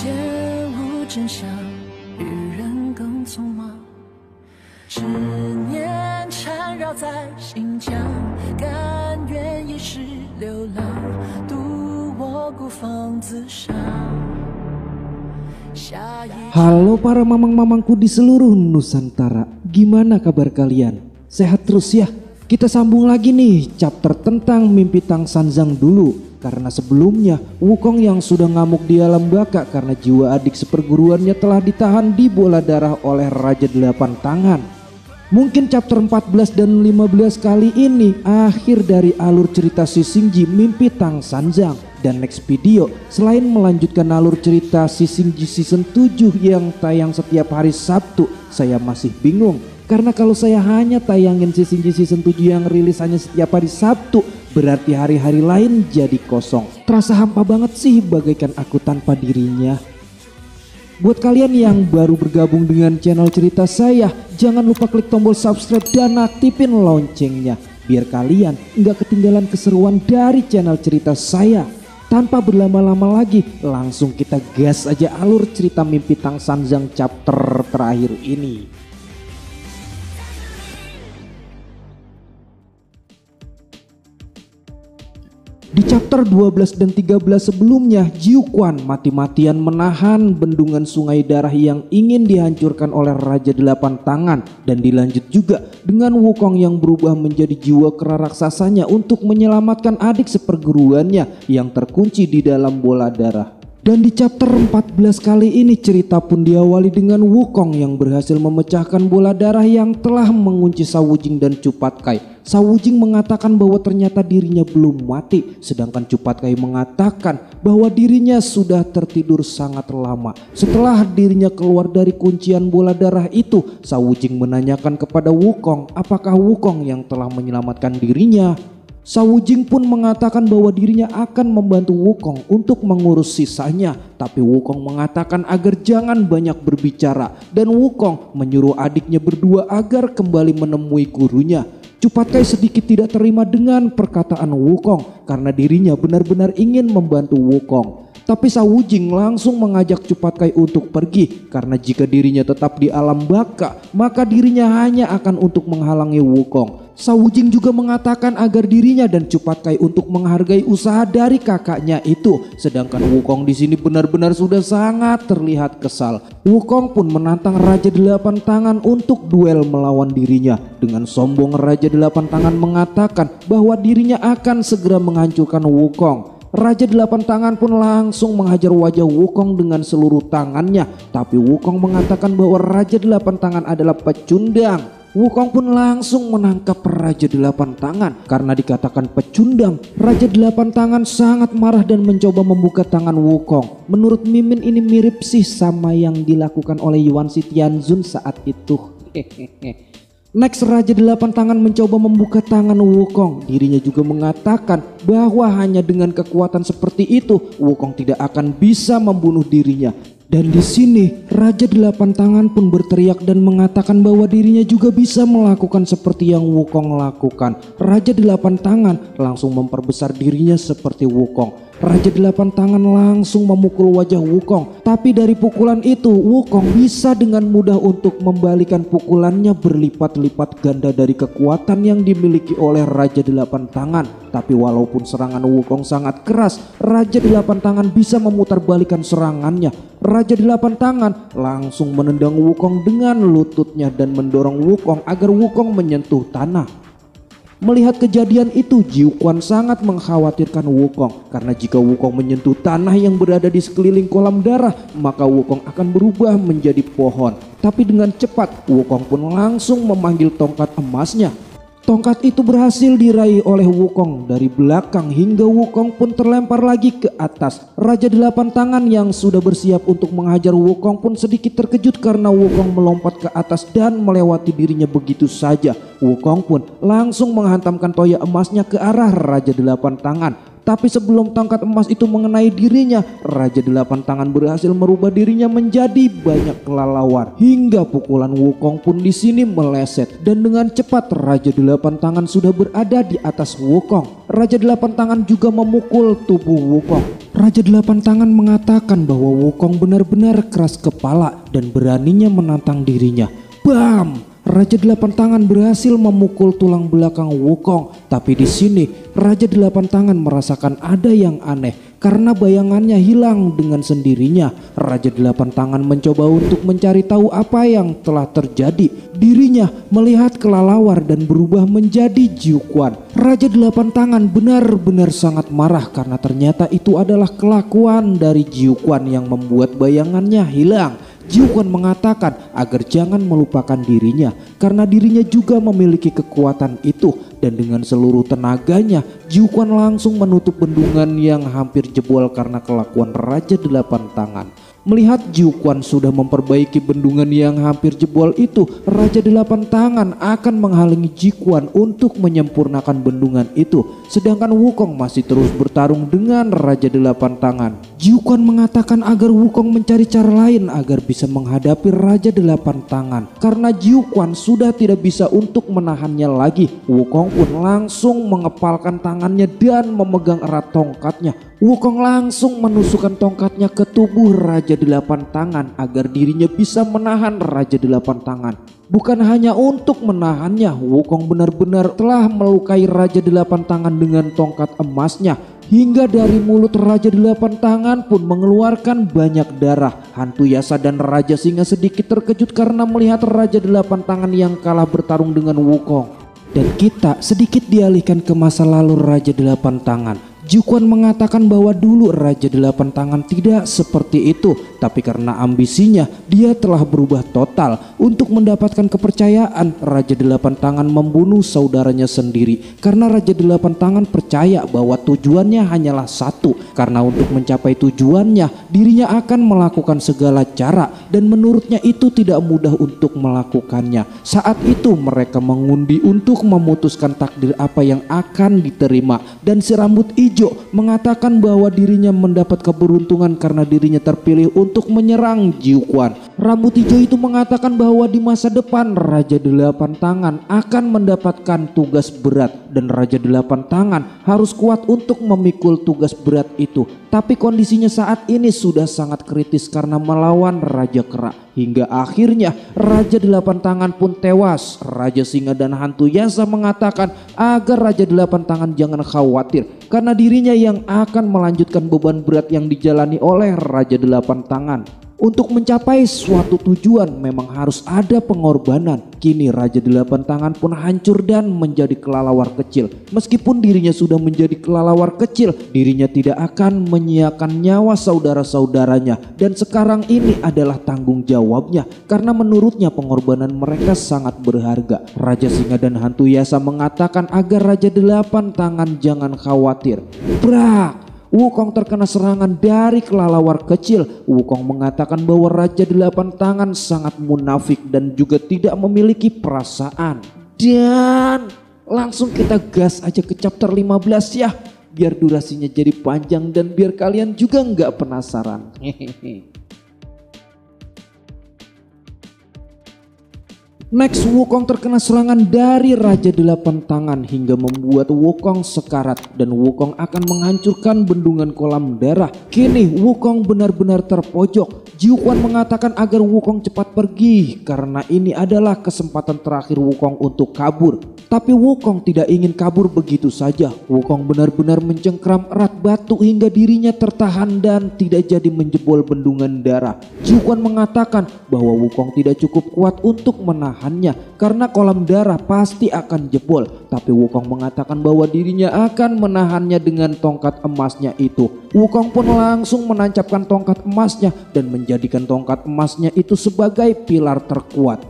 见无真相，与人更匆忙，执念缠绕在心墙，甘愿一世流浪，渡我孤芳自赏。Halo para mamang-mamangku di seluruh Nusantara, gimana kabar kalian? Sehat terus ya? Kita sambung lagi nih chapter tentang mimpi Tang Sanzang dulu. Karena sebelumnya Wukong yang sudah ngamuk di alam baka karena jiwa adik seperguruannya telah ditahan di bola darah oleh Raja Delapan Tangan. Mungkin chapter 14 dan 15 kali ini akhir dari alur cerita si Xingji mimpi Tang Sanzang. Dan next video selain melanjutkan alur cerita si Xingji season 7 yang tayang setiap hari Sabtu, saya masih bingung. Karena kalau saya hanya tayangin si Xingji season 7 yang rilis hanya setiap hari Sabtu, berarti hari-hari lain jadi kosong. Terasa hampa banget sih bagaikan aku tanpa dirinya. Buat kalian yang baru bergabung dengan channel cerita saya, jangan lupa klik tombol subscribe dan aktifin loncengnya. Biar kalian nggak ketinggalan keseruan dari channel cerita saya. Tanpa berlama-lama lagi, langsung kita gas aja alur cerita mimpi Tang Sanzang chapter terakhir ini. Di chapter 12 dan 13 sebelumnya, Jiu Quan mati-matian menahan bendungan sungai darah yang ingin dihancurkan oleh Raja Delapan Tangan. Dan dilanjut juga dengan Wukong yang berubah menjadi jiwa kera raksasanya untuk menyelamatkan adik seperguruannya yang terkunci di dalam bola darah. Dan di chapter 14 kali ini cerita pun diawali dengan Wukong yang berhasil memecahkan bola darah yang telah mengunci Shao Wujing dan Chu Patkai. Shao Wujing mengatakan bahwa ternyata dirinya belum mati, sedangkan Chu Patkai mengatakan bahwa dirinya sudah tertidur sangat lama. Setelah dirinya keluar dari kuncian bola darah itu, Shao Wujing menanyakan kepada Wukong apakah Wukong yang telah menyelamatkan dirinya. Shao Wujing pun mengatakan bahwa dirinya akan membantu Wukong untuk mengurus sisanya. Tapi Wukong mengatakan agar jangan banyak berbicara. Dan Wukong menyuruh adiknya berdua agar kembali menemui gurunya. Chu Patkai sedikit tidak terima dengan perkataan Wukong karena dirinya benar-benar ingin membantu Wukong. Tapi Shao Wujing langsung mengajak Chu Patkai untuk pergi karena jika dirinya tetap di alam baka maka dirinya hanya akan untuk menghalangi Wukong. Shao Wujing juga mengatakan agar dirinya dan Chu Patkai untuk menghargai usaha dari kakaknya itu. Sedangkan Wukong di sini benar-benar sudah sangat terlihat kesal. Wukong pun menantang Raja Delapan Tangan untuk duel melawan dirinya. Dengan sombong Raja Delapan Tangan mengatakan bahwa dirinya akan segera menghancurkan Wukong. Raja Delapan Tangan pun langsung menghajar wajah Wukong dengan seluruh tangannya. Tapi Wukong mengatakan bahwa Raja Delapan Tangan adalah pecundang. Wukong pun langsung menangkap Raja Delapan Tangan. Karena dikatakan pecundang, Raja Delapan Tangan sangat marah dan mencoba membuka tangan Wukong. Menurut Mimin ini mirip sih sama yang dilakukan oleh Yuan Shi Tianzun saat itu. Next, Raja Delapan Tangan mencoba membuka tangan Wukong. Dirinya juga mengatakan bahwa hanya dengan kekuatan seperti itu Wukong tidak akan bisa membunuh dirinya. Dan di sini Raja Delapan Tangan pun berteriak dan mengatakan bahwa dirinya juga bisa melakukan seperti yang Wukong lakukan. Raja Delapan Tangan langsung memperbesar dirinya seperti Wukong. Raja Delapan Tangan langsung memukul wajah Wukong. Tapi dari pukulan itu Wukong bisa dengan mudah untuk membalikan pukulannya berlipat-lipat ganda dari kekuatan yang dimiliki oleh Raja Delapan Tangan. Tapi walaupun serangan Wukong sangat keras, Raja Delapan Tangan bisa memutarbalikan serangannya. Raja Delapan Tangan langsung menendang Wukong dengan lututnya dan mendorong Wukong agar Wukong menyentuh tanah. Melihat kejadian itu, Jiu Quan sangat mengkhawatirkan Wukong karena jika Wukong menyentuh tanah yang berada di sekeliling kolam darah, maka Wukong akan berubah menjadi pohon. Tapi dengan cepat, Wukong pun langsung memanggil tongkat emasnya. Tongkat itu berhasil diraih oleh Wukong dari belakang hingga Wukong pun terlempar lagi ke atas. Raja Delapan Tangan yang sudah bersiap untuk menghajar Wukong pun sedikit terkejut karena Wukong melompat ke atas dan melewati dirinya begitu saja. Wukong pun langsung menghantamkan toya emasnya ke arah Raja Delapan Tangan. Tapi sebelum tongkat emas itu mengenai dirinya, Raja Delapan Tangan berhasil merubah dirinya menjadi banyak kelelawar. Hingga pukulan Wukong pun di sini meleset, dan dengan cepat Raja Delapan Tangan sudah berada di atas Wukong. Raja Delapan Tangan juga memukul tubuh Wukong. Raja Delapan Tangan mengatakan bahwa Wukong benar-benar keras kepala dan beraninya menantang dirinya. Bam! Raja Delapan Tangan berhasil memukul tulang belakang Wukong. Tapi di sini Raja Delapan Tangan merasakan ada yang aneh karena bayangannya hilang dengan sendirinya. Raja Delapan Tangan mencoba untuk mencari tahu apa yang telah terjadi. Dirinya melihat kelelawar dan berubah menjadi Jiuquan. Raja Delapan Tangan benar-benar sangat marah karena ternyata itu adalah kelakuan dari Jiuquan yang membuat bayangannya hilang. Jiuquan mengatakan agar jangan melupakan dirinya karena dirinya juga memiliki kekuatan itu, dan dengan seluruh tenaganya Jiuquan langsung menutup bendungan yang hampir jebol karena kelakuan Raja Delapan Tangan. Melihat Jiuquan sudah memperbaiki bendungan yang hampir jebol itu, Raja Delapan Tangan akan menghalangi Jiuquan untuk menyempurnakan bendungan itu. Sedangkan Wukong masih terus bertarung dengan Raja Delapan Tangan. Jiuquan mengatakan agar Wukong mencari cara lain agar bisa menghadapi Raja Delapan Tangan. Karena Jiuquan sudah tidak bisa untuk menahannya lagi, Wukong pun langsung mengepalkan tangannya dan memegang erat tongkatnya. Wukong langsung menusukkan tongkatnya ke tubuh Raja Delapan Tangan agar dirinya bisa menahan Raja Delapan Tangan. Bukan hanya untuk menahannya, Wukong benar-benar telah melukai Raja Delapan Tangan dengan tongkat emasnya. Hingga dari mulut Raja Delapan Tangan pun mengeluarkan banyak darah. Hantu Yasa dan Raja Singa sedikit terkejut karena melihat Raja Delapan Tangan yang kalah bertarung dengan Wukong. Dan kita sedikit dialihkan ke masa lalu Raja Delapan Tangan. Jiuquan mengatakan bahwa dulu Raja Delapan Tangan tidak seperti itu, tapi karena ambisinya dia telah berubah total. Untuk mendapatkan kepercayaan, Raja Delapan Tangan membunuh saudaranya sendiri karena Raja Delapan Tangan percaya bahwa tujuannya hanyalah satu. Karena untuk mencapai tujuannya dirinya akan melakukan segala cara, dan menurutnya itu tidak mudah untuk melakukannya. Saat itu mereka mengundi untuk memutuskan takdir apa yang akan diterima, dan si rambut hijau mengatakan bahwa dirinya mendapat keberuntungan karena dirinya terpilih untuk menyerang Jiuquan. Rambut hijau itu mengatakan bahwa di masa depan Raja Delapan Tangan akan mendapatkan tugas berat, dan Raja Delapan Tangan harus kuat untuk memikul tugas berat itu. Tapi kondisinya saat ini sudah sangat kritis karena melawan Raja Kera. Hingga akhirnya Raja Delapan Tangan pun tewas. Raja Singa dan Hantu Yasa mengatakan agar Raja Delapan Tangan jangan khawatir karena dirinya yang akan melanjutkan beban berat yang dijalani oleh Raja Delapan Tangan. Untuk mencapai suatu tujuan memang harus ada pengorbanan. Kini Raja Delapan Tangan pun hancur dan menjadi kelelawar kecil. Meskipun dirinya sudah menjadi kelelawar kecil, dirinya tidak akan menyia-nyiakan nyawa saudara-saudaranya. Dan sekarang ini adalah tanggung jawabnya, karena menurutnya pengorbanan mereka sangat berharga. Raja Singa dan Hantu Yasa mengatakan agar Raja Delapan Tangan jangan khawatir. Brak! Wukong terkena serangan dari kelelawar kecil. Wukong mengatakan bahwa Raja Delapan Tangan sangat munafik dan juga tidak memiliki perasaan. Dan langsung kita gas aja ke chapter 15 ya, biar durasinya jadi panjang dan biar kalian juga nggak penasaran. Next, Wukong terkena serangan dari Raja Delapan Tangan hingga membuat Wukong sekarat, dan Wukong akan menghancurkan bendungan kolam darah. Kini Wukong benar-benar terpojok. Jiuquan mengatakan agar Wukong cepat pergi karena ini adalah kesempatan terakhir Wukong untuk kabur. Tapi Wukong tidak ingin kabur begitu saja. Wukong benar-benar mencengkram erat batu hingga dirinya tertahan dan tidak jadi menjebol bendungan darah. Jiuquan mengatakan bahwa Wukong tidak cukup kuat untuk menahannya karena kolam darah pasti akan jebol. Tapi Wukong mengatakan bahwa dirinya akan menahannya dengan tongkat emasnya itu. Wukong pun langsung menancapkan tongkat emasnya dan menjadikan tongkat emasnya itu sebagai pilar terkuat.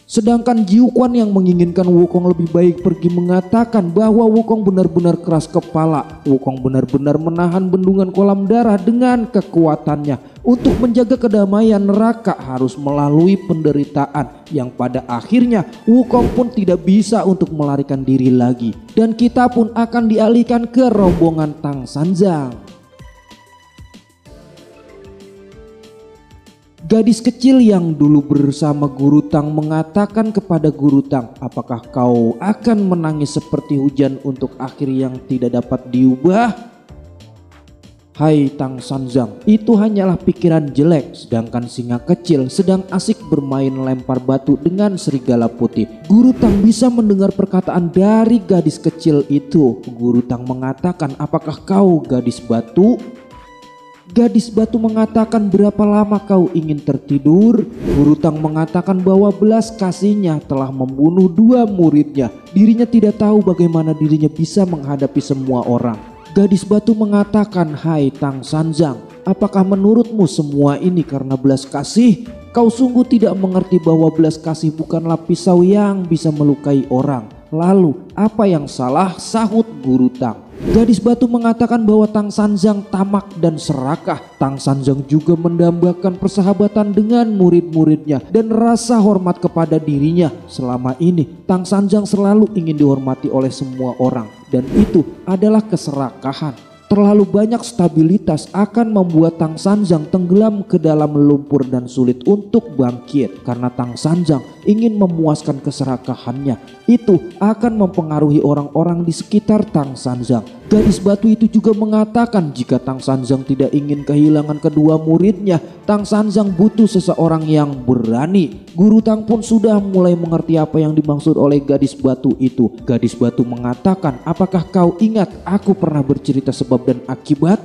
Sedangkan Jiuquan yang menginginkan Wukong lebih baik pergi mengatakan bahwa Wukong benar-benar keras kepala. Wukong benar-benar menahan bendungan kolam darah dengan kekuatannya. Untuk menjaga kedamaian neraka harus melalui penderitaan yang pada akhirnya Wukong pun tidak bisa untuk melarikan diri lagi. Dan kita pun akan dialihkan ke rombongan Tang Sanzang. Gadis kecil yang dulu bersama Guru Tang mengatakan kepada Guru Tang, apakah kau akan menangis seperti hujan untuk akhir yang tidak dapat diubah? Hai Tang Sanzang, itu hanyalah pikiran jelek. Sedangkan singa kecil sedang asik bermain lempar batu dengan serigala putih. Guru Tang bisa mendengar perkataan dari gadis kecil itu. Guru Tang mengatakan, apakah kau gadis batu? Gadis batu mengatakan, berapa lama kau ingin tertidur? Guru Tang mengatakan bahwa belas kasihnya telah membunuh 2 muridnya. Dirinya tidak tahu bagaimana dirinya bisa menghadapi semua orang. Gadis batu mengatakan, hai Tang Sanzang, apakah menurutmu semua ini karena belas kasih? Kau sungguh tidak mengerti bahwa belas kasih bukanlah pisau yang bisa melukai orang. Lalu apa yang salah? Sahut Guru Tang. Gadis batu mengatakan bahwa Tang Sanzang tamak dan serakah. Tang Sanzang juga mendambakan persahabatan dengan murid-muridnya dan rasa hormat kepada dirinya. Selama ini Tang Sanzang selalu ingin dihormati oleh semua orang, dan itu adalah keserakahan. Terlalu banyak stabilitas akan membuat Tang Sanzang tenggelam ke dalam lumpur dan sulit untuk bangkit. Karena Tang Sanzang ingin memuaskan keserakahannya, itu akan mempengaruhi orang-orang di sekitar Tang Sanzang. Gadis batu itu juga mengatakan jika Tang Sanzang tidak ingin kehilangan kedua muridnya, Tang Sanzang butuh seseorang yang berani. Guru Tang pun sudah mulai mengerti apa yang dimaksud oleh gadis batu itu. Gadis batu mengatakan, apakah kau ingat aku pernah bercerita sebab dan akibat?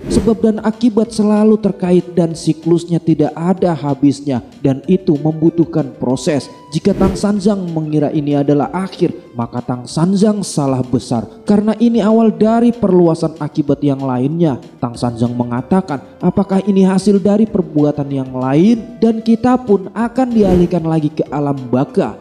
Sebab dan akibat selalu terkait dan siklusnya tidak ada habisnya, dan itu membutuhkan proses. Jika Tang Sanzang mengira ini adalah akhir, maka Tang Sanzang salah besar, karena ini awal dari perluasan akibat yang lainnya. Tang Sanzang mengatakan, apakah ini hasil dari perbuatan yang lain, dan kita pun akan dialihkan lagi ke alam baka.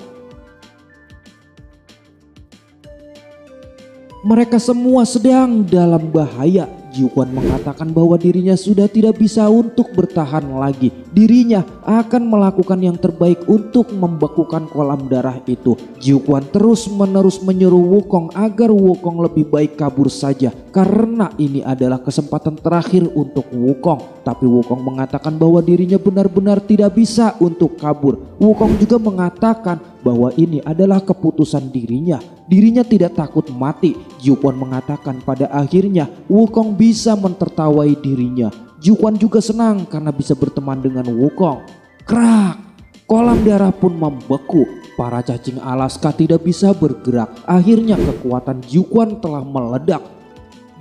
Mereka semua sedang dalam bahaya. Jiuquan mengatakan bahwa dirinya sudah tidak bisa untuk bertahan lagi. Dirinya akan melakukan yang terbaik untuk membekukan kolam darah itu. Jiuquan terus-menerus menyuruh Wukong agar Wukong lebih baik kabur saja, karena ini adalah kesempatan terakhir untuk Wukong. Tapi Wukong mengatakan bahwa dirinya benar-benar tidak bisa untuk kabur. Wukong juga mengatakan bahwa ini adalah keputusan dirinya. Dirinya tidak takut mati. Jiuquan mengatakan pada akhirnya Wukong bisa mentertawai dirinya. Jiuquan juga senang karena bisa berteman dengan Wukong. Krak! Kolam darah pun membeku. Para cacing Alaska tidak bisa bergerak. Akhirnya kekuatan Jiuquan telah meledak.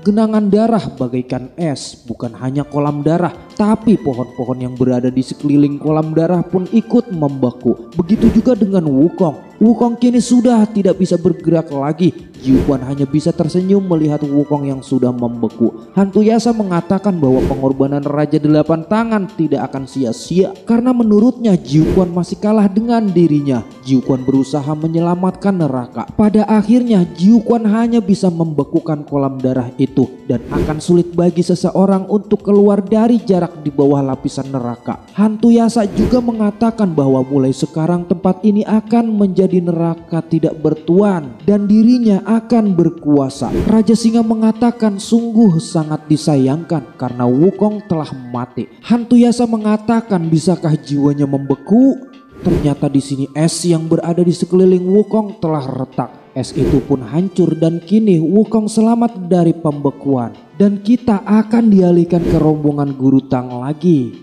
Genangan darah bagaikan es. Bukan hanya kolam darah, tapi pohon-pohon yang berada di sekeliling kolam darah pun ikut membeku. Begitu juga dengan Wukong. Wukong kini sudah tidak bisa bergerak lagi. Jiuquan hanya bisa tersenyum melihat Wukong yang sudah membeku. Hantu Yasa mengatakan bahwa pengorbanan Raja Delapan Tangan tidak akan sia-sia, karena menurutnya Jiuquan masih kalah dengan dirinya. Jiuquan berusaha menyelamatkan neraka. Pada akhirnya Jiuquan hanya bisa membekukan kolam darah itu, dan akan sulit bagi seseorang untuk keluar dari jarak di bawah lapisan neraka. Hantu Yasa juga mengatakan bahwa mulai sekarang tempat ini akan menjadi neraka tidak bertuan dan dirinya akan berkuasa. Raja Singa mengatakan sungguh sangat disayangkan karena Wukong telah mati. Hantu Yasa mengatakan bisakah jiwanya membeku? Ternyata di sini es yang berada di sekeliling Wukong telah retak. Es itu pun hancur dan kini Wukong selamat dari pembekuan. Dan kita akan dialihkan ke rombongan Guru Tang lagi.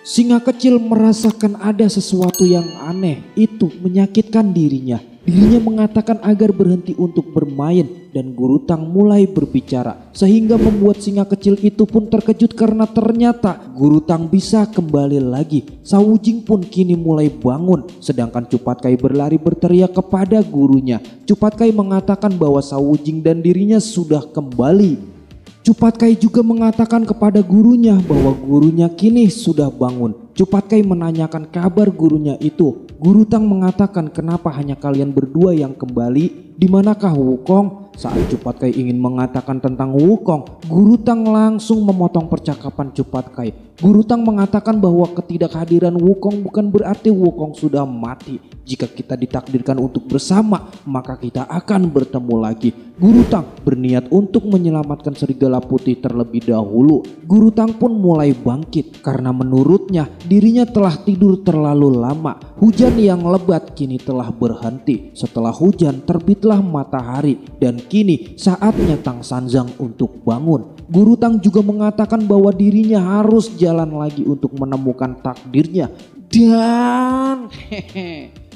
Singa kecil merasakan ada sesuatu yang aneh, itu menyakitkan dirinya. Dirinya mengatakan agar berhenti untuk bermain, dan Guru Tang mulai berbicara. Sehingga membuat singa kecil itu pun terkejut karena ternyata Guru Tang bisa kembali lagi. Sawujing pun kini mulai bangun, sedangkan Cupatkai berlari berteriak kepada gurunya. Cupatkai mengatakan bahwa Sawujing dan dirinya sudah kembali. Cupatkai juga mengatakan kepada gurunya bahwa gurunya kini sudah bangun. Cupatkai menanyakan kabar gurunya itu. Guru Tang mengatakan kenapa hanya kalian berdua yang kembali, di manakah Wukong? Saat Cupatkai ingin mengatakan tentang Wukong, Guru Tang langsung memotong percakapan Cupatkai. Guru Tang mengatakan bahwa ketidakhadiran Wukong bukan berarti Wukong sudah mati. Jika kita ditakdirkan untuk bersama, maka kita akan bertemu lagi. Guru Tang berniat untuk menyelamatkan serigala putih terlebih dahulu. Guru Tang pun mulai bangkit karena menurutnya dirinya telah tidur terlalu lama. Hujan yang lebat kini telah berhenti. Setelah hujan terbitlah matahari dan kini saatnya Tang Sanzang untuk bangun. Guru Tang juga mengatakan bahwa dirinya harus jalan lagi untuk menemukan takdirnya. Dan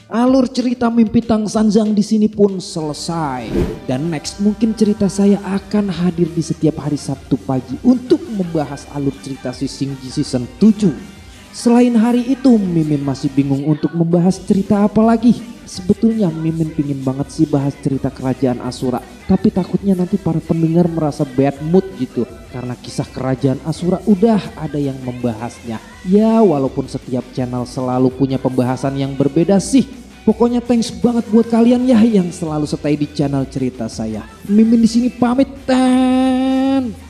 alur cerita mimpi Tang Sanzang di sini pun selesai. Dan next mungkin cerita saya akan hadir di setiap hari Sabtu pagi untuk membahas alur cerita si Xingji season 7. Selain hari itu, Mimin masih bingung untuk membahas cerita apa lagi. Sebetulnya Mimin pingin banget sih bahas cerita kerajaan Asura, tapi takutnya nanti para pendengar merasa bad mood gitu karena kisah kerajaan Asura udah ada yang membahasnya. Ya walaupun setiap channel selalu punya pembahasan yang berbeda sih. Pokoknya thanks banget buat kalian ya yang selalu stay di channel cerita saya. Mimin di sini pamit dan